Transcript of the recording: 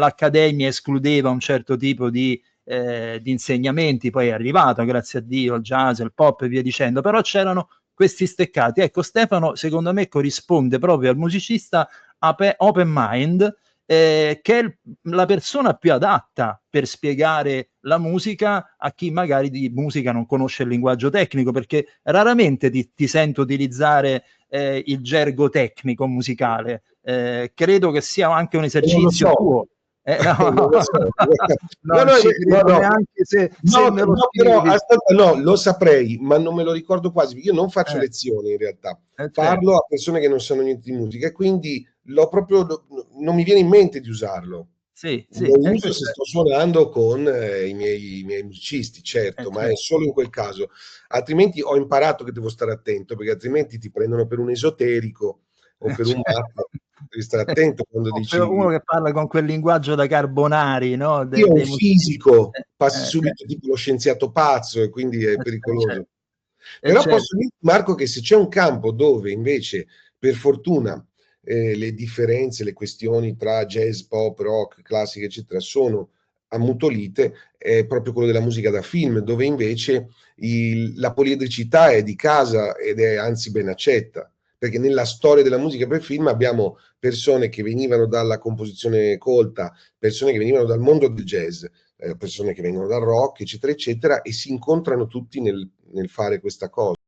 l'accademia escludeva un certo tipo di insegnamenti, poi è arrivato, grazie a Dio, il jazz, il pop e via dicendo, però c'erano questi steccati. Ecco, Stefano, secondo me, corrisponde proprio al musicista open mind, che è la persona più adatta per spiegare la musica a chi magari di musica non conosce il linguaggio tecnico, perché raramente ti sento utilizzare il gergo tecnico musicale. Credo che sia anche un Non lo esercizio so. tuo. Non No, lo so. non No, ci credo no. neanche se No, me lo però scrivi. aspetta, no, lo saprei, ma non me lo ricordo quasi. Io non faccio lezioni in realtà, parlo Certo. a persone che non sanno niente di musica e quindi non mi viene in mente di usarlo. Sì, Lo sì, uso se sto suonando con i miei musicisti, certo, ma è certo. solo in quel caso. Altrimenti ho imparato che devo stare attento, perché altrimenti ti prendono per un esoterico o per un matto. Devi stare attento quando Uno dici. che parla con quel linguaggio da Carbonari, no? Io un Dei musicisti. fisico, passi subito tipo lo scienziato pazzo e quindi è Certo, pericoloso. Però posso certo. dire, Marco, che se c'è un campo dove invece, per fortuna, le differenze, le questioni tra jazz, pop, rock, classica, eccetera, sono ammutolite, è proprio quello della musica da film, dove invece la poliedricità è di casa ed è anzi ben accetta, perché nella storia della musica per film abbiamo persone che venivano dalla composizione colta, persone che venivano dal mondo del jazz, persone che vengono dal rock, eccetera, eccetera, e si incontrano tutti nel fare questa cosa.